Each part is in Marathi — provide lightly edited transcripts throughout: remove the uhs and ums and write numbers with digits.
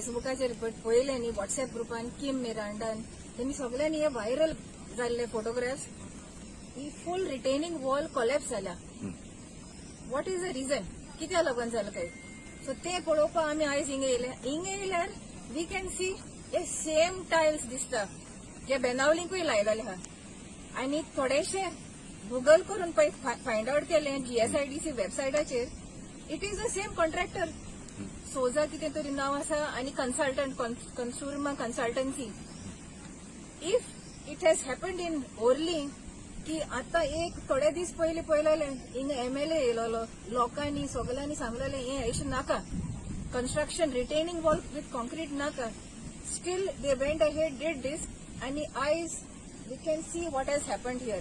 फेसबुकाचेर पळयले न्ही व्हॉट्सएप ग्रुपान किम मिरांडान तेमी सगळ्यांनी हे व्हायरल जाल्ले फोटोग्राफ्स ही फुल रिटेनिंग वॉल कोलॅप्स जाल्या. व्हॉट इज द रिझन कित्या लागून जालें काय सो ते पळोवपाक आमी आयज हिंगा येयल्यार वी कॅन सी हे सेम टायल्स दिसता जे बेनावलींकूय लायलेले आहा आनी थोडेशे गुगल करून पळय फायंड आउट केले GSIDC वेबसायटाचेर it is the same contractor सोजा कितें तरी नांव आसा आनी कन्सल्टंट कन्सुर्मा consultancy. If it has happened in Orlim की आता एक थोडे दीस पयलीं पळयलेले हिंगा MLA येयलोलो लोकांनी सगळ्यांनी सांगलेले हे अशें नाका construction retaining wall with concrete नाका steel they went ahead did this आनी आयज we can see what has happened here.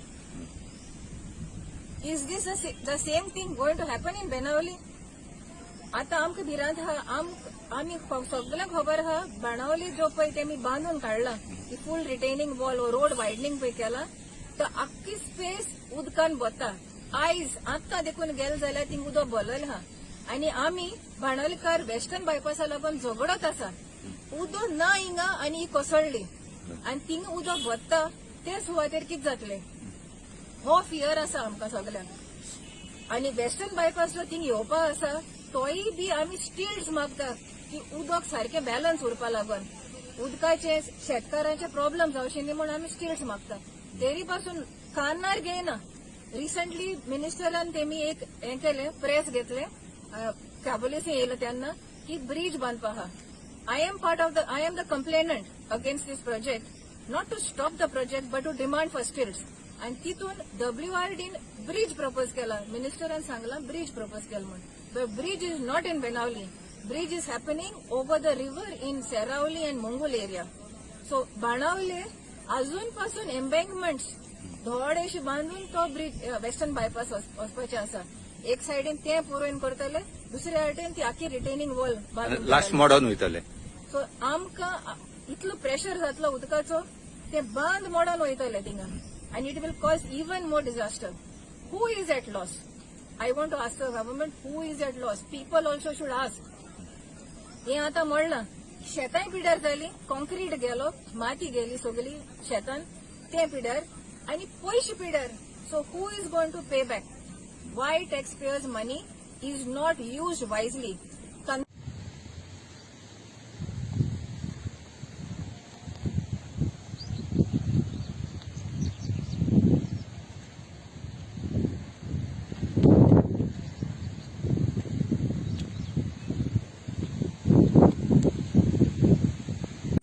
Is this the same thing going to happen in Benaulim. आता आमकां भिरांत आहा आमी सगळ्यांक खबर आहा बाणावली जो पळय तेमी बांदून काडला की फुल रिटेनिंग वॉल रोड वायडनिंग पळय केला तर आख्खी स्पेस उदकान भरता. आयज आतां देखून गेले जाल्यार थिंग उदक भरलेलें आहा आनी आमी बाणावलीकार वेस्टर्न बायपासा लागून झगडत आसा उदक ना हिंगा आनी ही कोसळ्ळी आनी थिंग उदक भरता ते सुवातेर कितें जातलें हो फियर आसा आमकां सगळ्यांक. आनी वेस्टर्न बायपासलो थिंग येवपा आसा तोय बी आमी स्टिल्स मागता की उदक सारकें बॅलन्स उरपा लागून उदकाचे शेतकारांचे प्रॉब्लेम जावचे न्ही म्हूण आमी स्टिल्स मागता. तेरी पासून कान्नार घेयना. रिसंटली मिनिस्टरान तेमी एक हे केले प्रेस घेतले कॅबोलिस येयलो तेन्ना की ब्रिज बांदपा आहा. I am the complainant against this project not to stop the project but to demand for stilts आनी तितून WRDन ब्रिज प्रपोज केला. मिनिस्टरान सांगला ब्रिज प्रपोज केला म्हणून. The bridge is not in Benaulim. Bridge is happening over the river in Seraulim and Mangol area. So Benaulim अजून पासून एम्बँकमेंट्स थोडेशे बांदून तो ब्रिज वेस्टर्न बायपास वचपाचे आसा. एक सायडीन ते पुरवण करतले दुसऱ्या सायडीन ती आखी रिटेनिंग वॉल लास्ट मोडून वयतले. सो आमकां इतलो प्रेशर जातलो उदकाचो ते बांद मोडून वयतले थिंगा and it will cause even more disaster. Who is at loss? I want to ask the government, who is at loss? People also should ask. हे आता म्हणला शेतांय पिड्यार जाली कॉन्क्रीट गेलो माती गेली सगळी शेतान ते पिड्यार आणि पयशे पिड्यार. So who is going to pay back? Why tax payers money is not used wisely.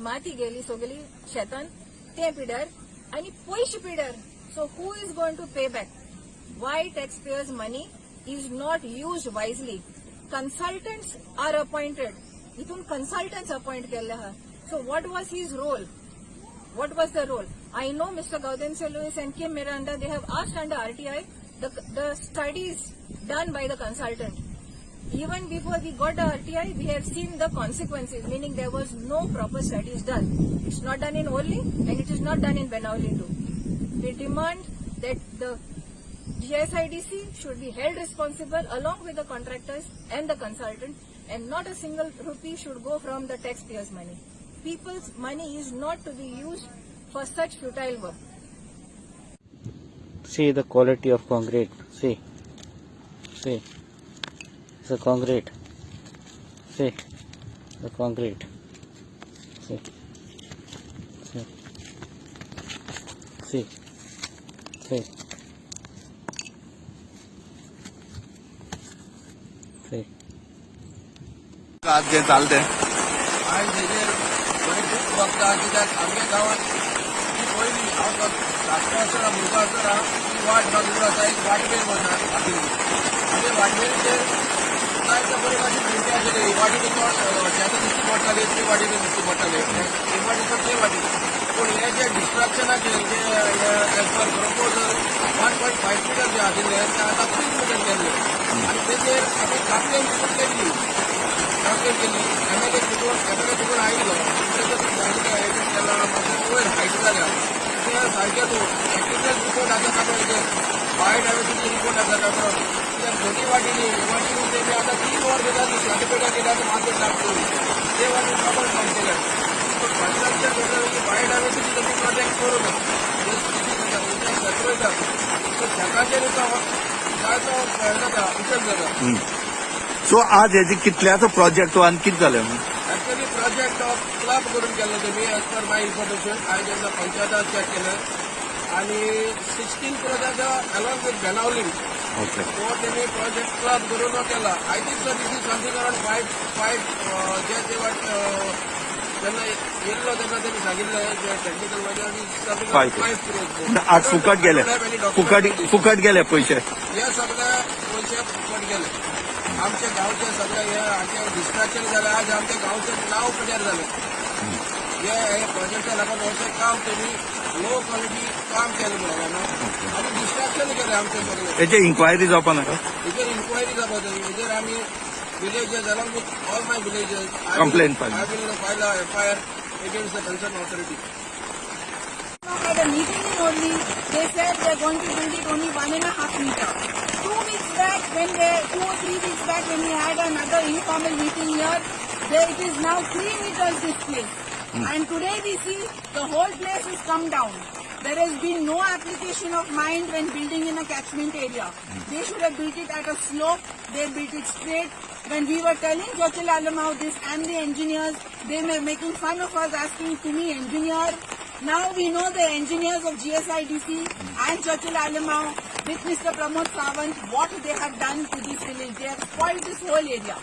माती गेली सगळी शेतान ते पिड्यार आणि पयशे पिड्यार. So who is going to pay back? Why tax payers money is not used wisely. Consultants are appointed. इथून कन्सल्टंट्स अपॉइंट केल्ले आहा. So what was his role? What was the role? I know Mr. Gaudencio Lewis and Kim Miranda, they have asked under RTI the studies done by the consultant. Even before we got the RTI, we have seen the consequences, meaning there was no proper studies done. It's not done in Orly and it is not done in Benauli too. We demand that the GSIDC should be held responsible along with the contractors and the consultant, and not a single rupee should go from the taxpayers' money. People's money is not to be used for such futile work. See the quality of concrete. See the concrete. See the concrete. See. आज जे चालते आज हेजेर बरें खूब बघता कित्याक आमच्या गांवांत ती पयलीं हांव धाकटो आसतना भुरगो आसतना ती वाट बाजूला आसा एक वाटवेर म्हणटा आशिल्ली आनी ते वाटवेरीचेर जायते बरे भाशेन भिंती आशिल्ली वाटेन शेतां नुस्तें पडटाली ते वाटेन नुस्तें पडटालें हे वाटेन ते वाटेन पूण हे जे डिस्ट्रक्शनाचे जे एज पर प्रपोजल 1.5 मिटर जे आशिल्ले ते आतां 3 मिटर केल्ले आनी तेजेर आमी कापलेन केल्ली MLA तितून आयिल्लो केला मातशें वयर हायट जाल्या ते सारकें तूं टॅक्निकल रिपोर्ट आसा ताका हेजेर बायो डायवर्सिटी रिपोर्ट आसा ताका कित्याक दोनी वाटेनी वाटेनी तेमी आतां 3 वर देतात शांतपेटा केल्याचं मात्र लागतो ते वाटून प्रॉपर काम केलं पंचायतच्या बेटावरती बाहेर डाव्याची तुम्ही प्रोजेक्ट करू सत्र येतात तर सकाळच्या दिवसा काय तो उचल जाता सो आज हेजे कितल्याचो प्रोजेक्ट आनी कितें जालें ऍक्च्युअली प्रोजेक्ट ऑफ क्लब करून केलं तुम्ही एज पर माय इन्फॉर्मेशन हांवें जेन्ना पंचायतात चॅक केलं आणि 16 project along with Benaulim okay तो त्यांनी प्रोजेक्ट क्लब करून केला I think so this is something around five जे तेव्हा त्यांना येल्लो त्यांना त्यांनी सांगितलं जे टेक्निकल मध्ये Five. 5 crores आज फुकट गेले फुकट गेले पैसे हे सगळे पैसे फुकट गेले आमच्या गावचे सगळे हे आमचे डिस्ट्रॅक्शन झाले आज आमच्या गावचं नाव क्लिअर झालं हे प्रोजेक्टच्या लागून असं काम त्यांनी लो क्वालिटी काम केलं म्हणून आम्ही डिस्ट्रॅक्शन केले आमचे सगळे हेजे इन्क्वायरी जावपा नाका हेजेर इन्क्वायरी जावपाक जाय हेजेर आमी villages along with all my villages Complaint file. I will file a FIR against the concerned authority. At a meeting in Orly, they said they're going to build it only 1.5 meter. 2 weeks back, 2 or 3 weeks back, when we had another informal meeting here, it is now 3 meters this place. And today we see the whole place has come down. There has been no application of mind when building in a catchment area. They should have built it at a slope. They built it straight. When we were telling Churchill Alamau this and the engineers, they were making fun of us, asking to me, engineer. Now we know the engineers of GSIDC and Churchill Alamau with Mr. Pramod Sawant, what they have done to this village. They have spoiled this whole area.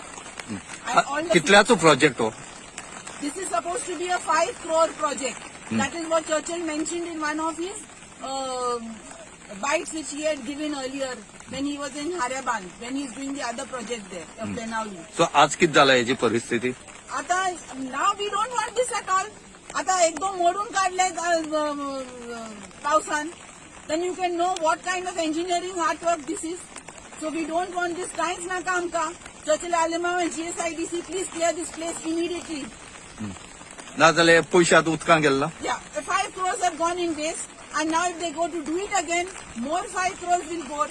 And all the कितल्याचो प्रोजेक्ट हो This is supposed to be a 5 crore project. That is what Churchill mentioned in one of his bites which he had given earlier when he was in Haryaban, when he is doing the other project there, of Benauli. So आज कितें जाला हेजी परिस्थिती आता now we don't want this at all. आता एकदम मोडून काढले पावसान. Then you can know what kind of engineering artwork this is. So we don't want this काहीच नाका आमकां. Churchill Alamau and GSIDC, please clear this place immediately. नाजाल्यार पयशे आतां उदकां गेल्ला Yeah, the 5 crores have gone in waste, and now if they go to do it again, more 5 crores will go.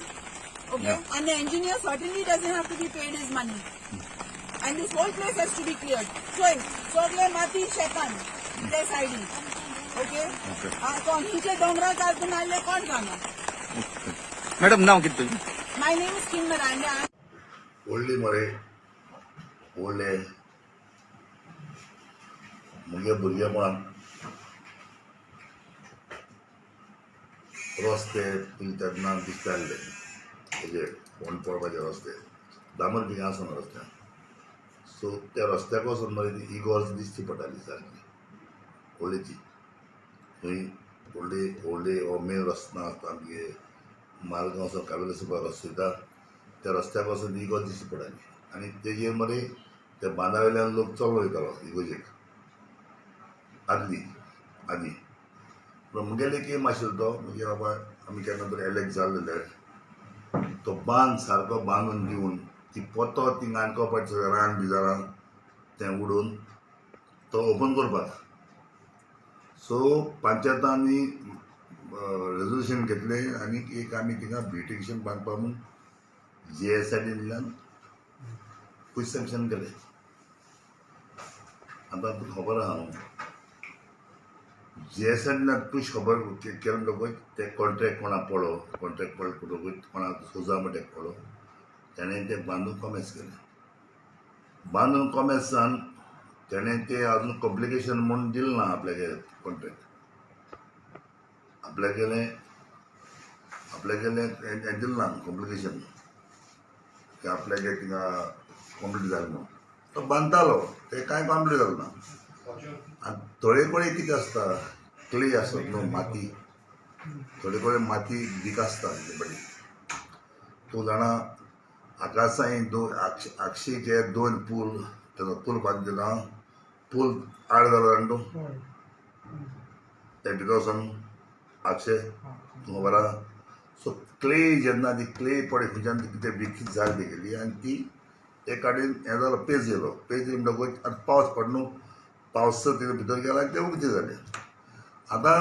Okay, Yeah. and the engineer certainly doesn't have to be paid his money. And this whole place has to be cleared. So Mati Shekan, this ID. Okay? तो नीचे डोंगरा काढून आले कोण जाणार? मॅडम नाव कितें तुजें My name is Kim Miranda. ಒಳ್ಳೆ ಮರೆ ಒಳ್ಳೆ मुगे भुरगेपण रस्ते तेन्ना दिसताले हेजे फोन पडपाचे रस्ते डांबर बी आसा रस्त्यान सो त्या रस्त्याक वचून मागीर इगोर्ज दिसची पडटाली सारकी व्हडलीची थंय व्हडली हो मेन रस्तो ना आमगे मार्गांव वचून कावेरी सुपार रस्तो वयता त्या रस्त्याक वचून इगोर्ज दिसची पडटाली आनी तेजेर मरे त्या बांदा वयल्यान लोक चलून वयतालो इगोजेक आदली पूण मुगेले एक एम आशिल्लो तो म्हणजे बाबा आमी केन्ना तरी एलेक्ट जाले जाल्यार तो बांद सारको बांदून दिवन ती पोतो ती नानकोपाचें रान बिजारां तें उडोवन तो ओपन करपाक सो पंचायतांनी रेजोल्युशन घेतलें आनी एक आमी थिंगा ब्युटिफिकेशन बांदपा म्हूण GSIDCतल्यान पयशे सँक्शन केले आतां तुका खबर आहा न्हू GSIDCतल्यान पयशे खबर केले म्हणटकूच ते कॉन्ट्रॅक्ट कोणा पळो कॉन्ट्रॅक्ट पळो म्हणटकूच कोणा सोजा म्हणटा पळो तेणें तें बांदून कॉमेस केलें बांदून कॉमेस जावन तेणें तें आजून कॉम्प्लिकेशन म्हूण दिलें ना आपल्यागे कॉन्ट्रॅक्ट आपल्यागेलें हें दिलें ना कॉम्प्लिकेशन की आपल्यागे थिंगा कॉम्प्लीट जालें म्हणून तो बांदतालो तें कांय कॉम्प्लीट जालें ना आनी थोडे कडेन कितें आसता क्ले आसता न्हू माती थोडे कडेन माती दीक आसता बडी तूं जाणा आकाशाय आक्षीचे 2 पूल तेजो पूल बांदिला पूल आड जालो जाणा तूं 30,000 आक्षे तूं खबर आहा सो क्ले जेन्ना ती क्ले पडे खंयच्यान कितें विकसीत जाली गेली आनी ती एक कडेन हें जालो पेज येयलो म्हणटकूच आतां पावस पड न्हू पावस तितून भितर गेला आनी तें उक्तें जालें आतां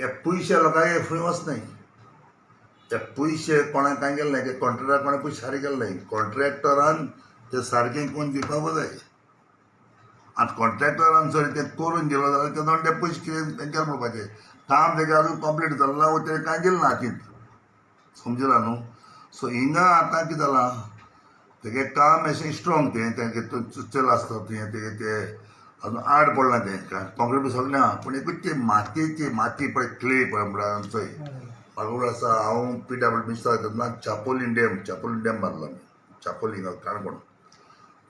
हे पयशे लोकांक फुडें वचनाय ते पयशे कोणाक कांय गेले ना कॉन्ट्रॅक्टर कोणा पयशे सारे गेले ना कॉन्ट्रॅक्टरान ते सारकें कोण दिवपाक जाय. आतां कॉन्ट्रॅक्टरान जर तें करून गेलो जाल्यार ते दोन पयशे कितें तेंच्यार पडपाचें. काम तेगे अजून कंप्लीट जालें ना तें कांय दिलें ना हातींत. समजला न्हू. सो हिंगा आतां कितें जालां तेगे काम अशें स्ट्रॉंग तेगे चल आसता तेगे ते अजून आड पडला तें कॉन्क्रीट बी सगळें आहा पूण एकूच ती माती पळय क्ले पळय म्हणल्यार चोय फागोड आसा. हांव PWD मिनिस्टर तेन्ना चापोली डॅम बांदलो आमी चापोली हिंगा काणकोण.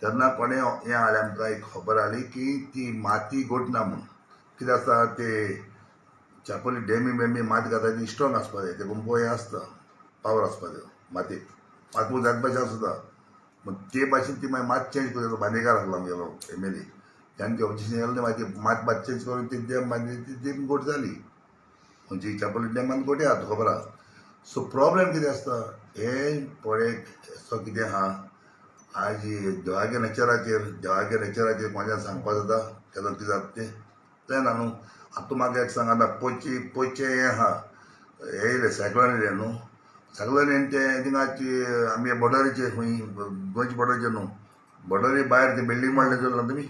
तेन्ना कोणें हें हाडलें आमकां एक खबर हाडली की ती माती घोटना म्हूण. कितें आसता ते चापोली डॅमी माती घाता ती स्ट्रॉंग आसपा जाय. तेका हें आसता पावर आसपा जाय मातयेक. मातूय जात भाशेन आसता. मग ते भाशेन ती मागीर मात चेंज करून बांदेकार आसलो आमगेलो MLA. त्यांनी ऑब्जेक्शन केलें मागीर मात चेंज करून ती डॅम बांदली. ती डॅम घोट जाली. म्हणजे चापोली डॅमान घोटी आहा तुका खबर आहा. सो प्रॉब्लेम कितें आसता हे पळय असो कितें आहा आज देवागे नेचराचेर कोणाक सांगपा जाता केन्ना कितें जाता तें जायना न्हू. आतां तूं म्हाका एक सांग आतां पयचे हें आहा हे येयलें सायक्लोन येयलें न्हू. सायक्लोन येवन तें थिंगाची आमी बॉर्डरीचेर खंय गोंयच्या बॉर्डरीचेर न्हू बॉर्डरी भायर तें बिल्डींग मोडलें चल्लां तुमी.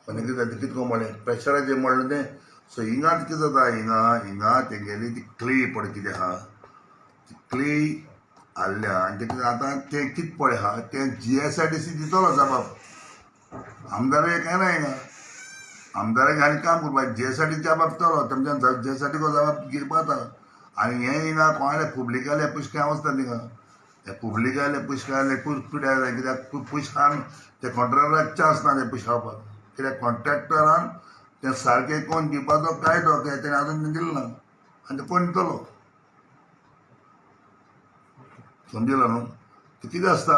आनी कितें जाता कितको मोडलें प्रेशराचेर मोडलें तें. सो हिंगा कितें जाता हिंगा तेंगेली ती क्ले पळय कितें आहा ती क्ले हाडल्या आनी तें कितें आतां तें कितें पळय आहा तें GSIDC दितलो जबाब. आमदाराक कांय ना हिंगा. आमदाराक आनी काम करपाक GSIDC जबाब दितलो तेमच्यान GSIDC को जबाब घेवपा जाता. आनी हें हिंगा कोणाले पब्लिकाले पयशे कांय वचना थिंगा. हे पब्लिकाले पयशे कांय पिड्यार जाय कित्याक पयशे खावन ते कॉन्ट्रॅक्टराक चान्स ना ते पयशे खावपाक. कित्याक कॉन्ट्रॅक्टरान तें सारकें कोण दिवपाचो कायदो तेणें आजून दिलो ना आनी ते कोण दितलो. समजला न्हू. कितें आसता